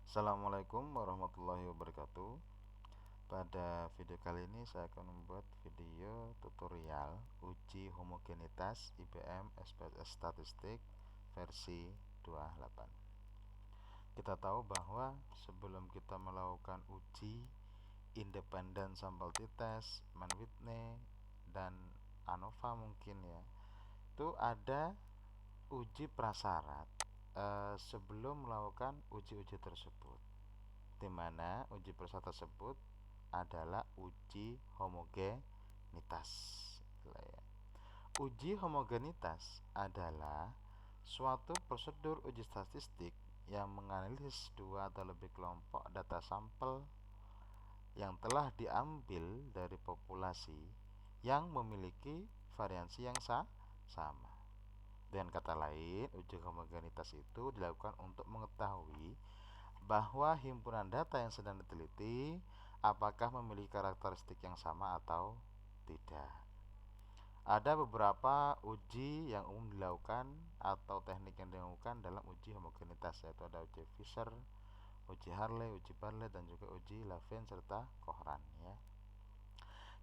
Assalamualaikum warahmatullahi wabarakatuh. Pada video kali ini saya akan membuat video tutorial uji homogenitas IBM SPSS Statistik versi 28. Kita tahu bahwa sebelum kita melakukan uji independen sampel t-test, Mann-Whitney, dan ANOVA mungkin ya, itu ada uji prasyarat sebelum melakukan uji-uji tersebut, di mana uji prasyarat tersebut adalah uji homogenitas. Uji homogenitas adalah suatu prosedur uji statistik yang menganalisis dua atau lebih kelompok data sampel yang telah diambil dari populasi yang memiliki variansi yang sama. Dengan kata lain, uji homogenitas itu dilakukan untuk mengetahui bahwa himpunan data yang sedang diteliti apakah memiliki karakteristik yang sama atau tidak. Ada beberapa uji yang umum dilakukan atau teknik yang dilakukan dalam uji homogenitas, yaitu ada uji Fisher, uji Harley, uji Bartlett, dan juga uji Lavin serta Cochran ya.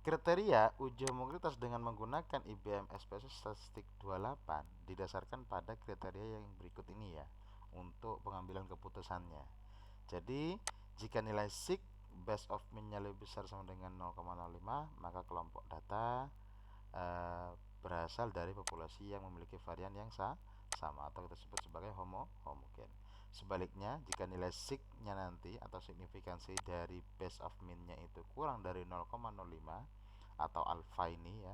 Kriteria uji homogenitas dengan menggunakan IBM SPSS Statistik 28 didasarkan pada kriteria yang berikut ini ya, untuk pengambilan keputusannya. Jadi, jika nilai sig base of mean-nya lebih besar sama dengan 0,05, maka kelompok data berasal dari populasi yang memiliki varian yang sama atau kita sebut sebagai homogen. Sebaliknya, jika nilai sig-nya nanti atau signifikansi dari base of mean-nya itu kurang dari 0,05 atau alpha ini ya,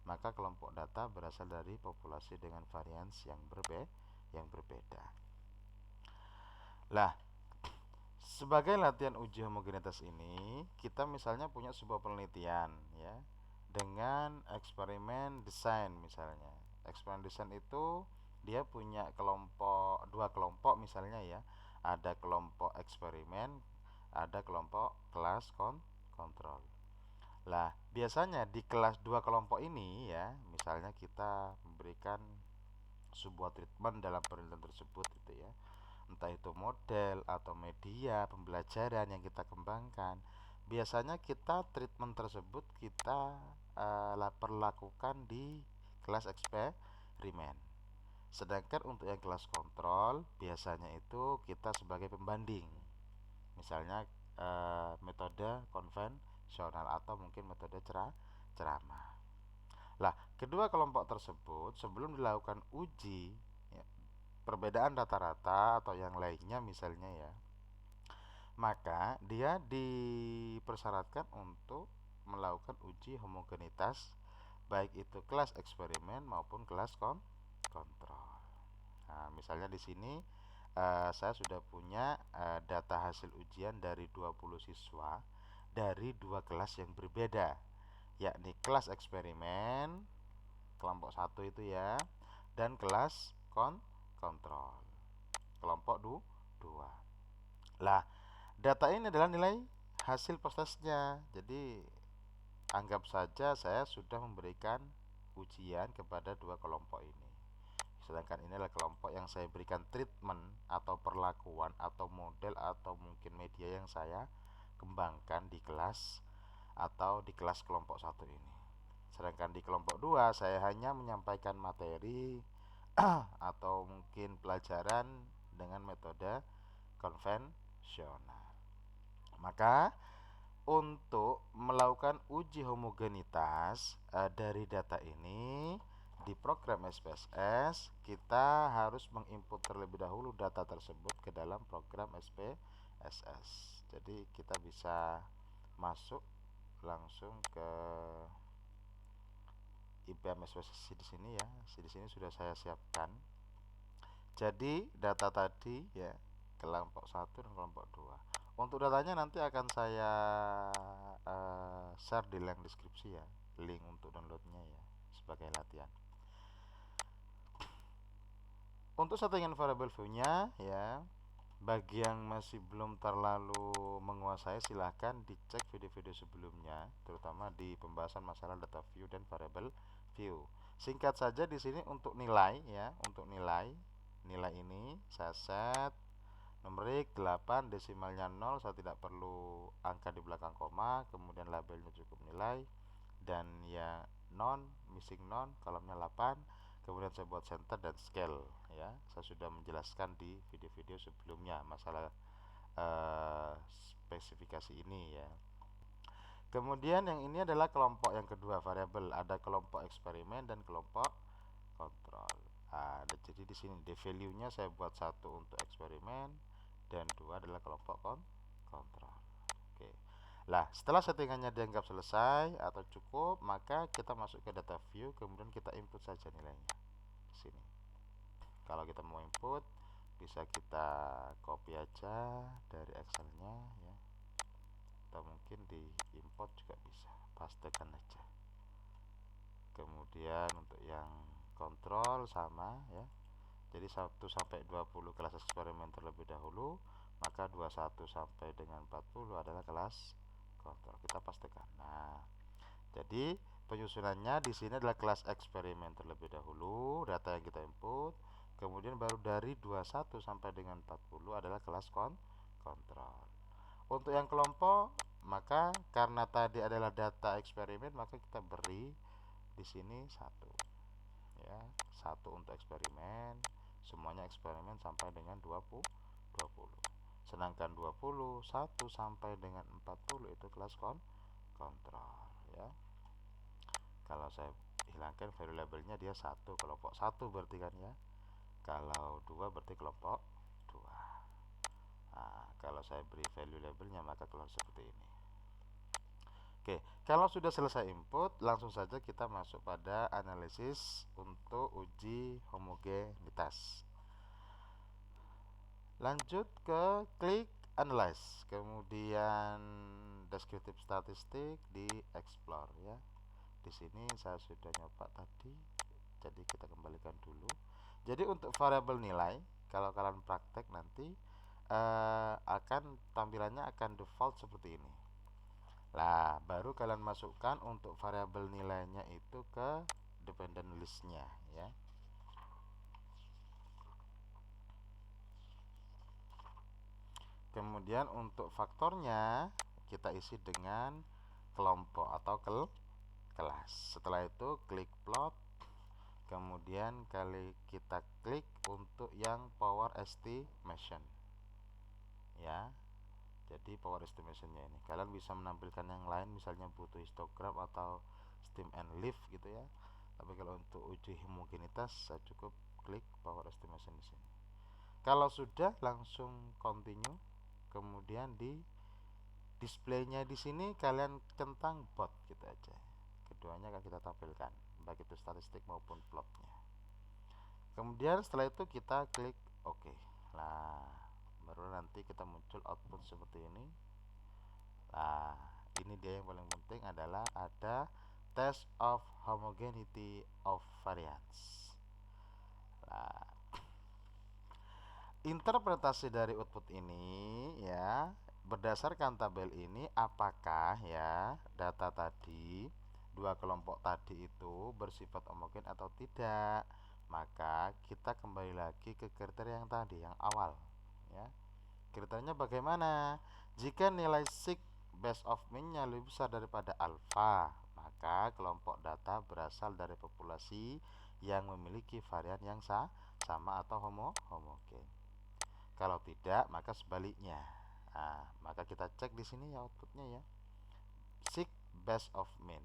maka kelompok data berasal dari populasi dengan varians yang berbeda. Lah, sebagai latihan uji homogenitas ini, kita misalnya punya sebuah penelitian ya, dengan eksperimen desain misalnya. Eksperimen desain itu dia punya dua kelompok misalnya ya. Ada kelompok eksperimen, ada kelompok kelas kontrol. Lah, biasanya di kelas dua kelompok ini ya, misalnya kita memberikan sebuah treatment dalam penelitian tersebut gitu ya, entah itu model atau media pembelajaran yang kita kembangkan. Biasanya kita treatment tersebut kita perlakukan di kelas eksperimen. Sedangkan untuk yang kelas kontrol biasanya itu kita sebagai pembanding. Misalnya metode konvensional atau mungkin metode ceramah. Lah, kedua kelompok tersebut sebelum dilakukan uji ya, perbedaan rata-rata atau yang lainnya misalnya ya, maka dia dipersyaratkan untuk melakukan uji homogenitas baik itu kelas eksperimen maupun kelas kontrol. Nah, misalnya di sini saya sudah punya data hasil ujian dari 20 siswa dari dua kelas yang berbeda, yakni kelas eksperimen kelompok 1 itu ya, dan kelas kontrol kelompok 2. Lah, data ini adalah nilai hasil prosesnya. Jadi anggap saja saya sudah memberikan ujian kepada dua kelompok ini. Sedangkan ini adalah kelompok yang saya berikan treatment atau perlakuan atau model atau mungkin media yang saya kembangkan di kelas atau di kelas kelompok 1 ini. Sedangkan di kelompok 2 saya hanya menyampaikan materi atau mungkin pelajaran dengan metode konvensional. Maka untuk melakukan uji homogenitas dari data ini di program SPSS, kita harus menginput terlebih dahulu data tersebut ke dalam program SPSS. Jadi kita bisa masuk langsung ke IBM SPSS di sini ya. Di sini sudah saya siapkan. Jadi data tadi ya, kelompok 1 dan kelompok 2. Untuk datanya nanti akan saya share di link deskripsi ya, link untuk downloadnya ya, sebagai latihan. Untuk settingan variable view-nya ya, bagi yang masih belum terlalu menguasai, silahkan dicek video-video sebelumnya, terutama di pembahasan masalah data view dan variable view. Singkat saja di sini untuk nilai ya, untuk nilai ini saya set numerik 8, desimalnya 0, saya tidak perlu angka di belakang koma, kemudian labelnya cukup nilai, dan ya non, missing non, kolomnya 8, kemudian saya buat center dan scale ya. Saya sudah menjelaskan di video-video sebelumnya masalah spesifikasi ini ya. Kemudian yang ini adalah kelompok yang kedua variabel, ada kelompok eksperimen dan kelompok kontrol. Jadi di sini the value-nya saya buat satu untuk eksperimen dan dua adalah kelompok kontrol. Oke. Lah, setelah settingannya dianggap selesai atau cukup, maka kita masuk ke data view, kemudian kita input saja nilainya di sini. Kalau kita mau input, bisa kita copy aja dari Excel-nya ya. Atau mungkin di import juga bisa. Pastekan aja. Kemudian untuk yang kontrol sama ya. Jadi 1 sampai 20 kelas eksperimen terlebih dahulu, maka 21 sampai dengan 40 adalah kelas kontrol. Kita pastikan. Nah, jadi penyusunannya di sini adalah kelas eksperimen terlebih dahulu, data yang kita input, kemudian baru dari 21 sampai dengan 40 adalah kelas kontrol. Untuk yang kelompok, maka karena tadi adalah data eksperimen, maka kita beri di sini satu ya, satu untuk eksperimen, semuanya eksperimen sampai dengan 20. Sedangkan 20 1 sampai dengan 40 itu kelas kontrol ya. Kalau saya hilangkan value labelnya, dia satu, kelompok satu berarti kan ya. Kalau dua berarti kelompok dua. Nah, kalau saya beri value labelnya maka keluar seperti ini. Oke, kalau sudah selesai input, langsung saja kita masuk pada analisis untuk uji homogenitas. Lanjut ke klik analyze, kemudian descriptive statistik di explore ya. Di sini saya sudah nyoba tadi, jadi kita kembalikan dulu. Jadi untuk variabel nilai, kalau kalian praktek nanti akan tampilannya akan default seperti ini. Lah, baru kalian masukkan untuk variabel nilainya itu ke dependent listnya ya. Kemudian untuk faktornya kita isi dengan kelompok atau kelas. Setelah itu klik plot, kemudian kita klik untuk yang power estimation ya. Jadi power estimationnya ini kalian bisa menampilkan yang lain, misalnya butuh histogram atau stem and leaf gitu ya. Tapi kalau untuk uji homogenitas saya cukup klik power estimation di sini. Kalau sudah langsung continue, kemudian di displaynya di sini kalian centang bot gitu aja. Keduanya akan kita tampilkan, baik itu statistik maupun plotnya. Kemudian setelah itu kita klik OK. Nah, baru nanti kita muncul output seperti ini. Nah, ini dia yang paling penting adalah ada test of homogeneity of variance. Nah, interpretasi dari output ini ya, berdasarkan tabel ini apakah ya data tadi, dua kelompok tadi itu bersifat homogen atau tidak. Maka kita kembali lagi ke kriteria yang tadi, yang awal ya. Kriterianya bagaimana? Jika nilai sig base of mean-nya lebih besar daripada alfa, maka kelompok data berasal dari populasi yang memiliki varian yang sama atau homogen. Kalau tidak, maka sebaliknya. Nah, maka kita cek di sini ya outputnya ya. Sig base of mean.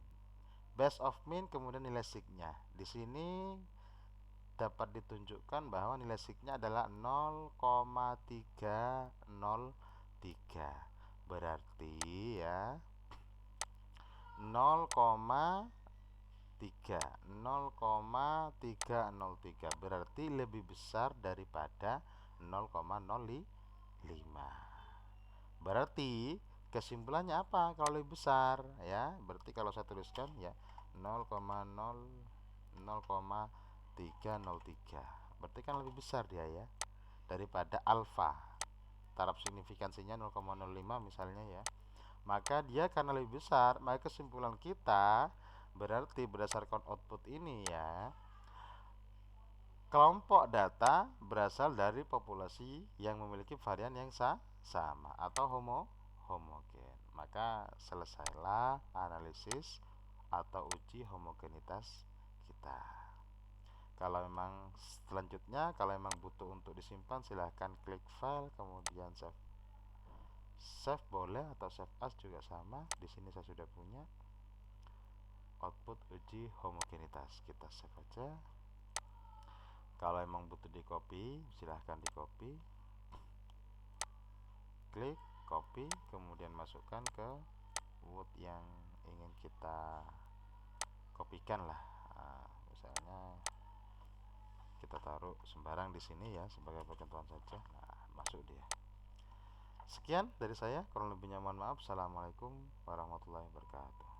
Base of mean kemudian nilai signya. Di sini dapat ditunjukkan bahwa nilai signya adalah 0,303. Berarti ya 0,303 berarti lebih besar daripada 0,05. Berarti kesimpulannya apa kalau lebih besar ya? Berarti kalau saya tuliskan ya 0,303. Berarti kan lebih besar dia ya daripada alfa. Taraf signifikansinya 0,05 misalnya ya. Maka dia karena lebih besar, maka kesimpulan kita berarti berdasarkan output ini ya, Kelompok data berasal dari populasi yang memiliki varian yang sama atau homogen. Maka selesailah analisis atau uji homogenitas kita. Kalau memang selanjutnya, kalau memang butuh untuk disimpan, silahkan klik file, kemudian save. Save boleh atau save as juga sama. Di sini saya sudah punya output uji homogenitas. Kita save aja. Kalau emang butuh di copy, silahkan di copy, klik copy, kemudian masukkan ke Word yang ingin kita kopikan lah. Nah, misalnya kita taruh sembarang di sini ya, sebagai percontohan saja. Nah, masuk dia. Sekian dari saya, kurang lebihnya mohon maaf. Assalamualaikum warahmatullahi wabarakatuh.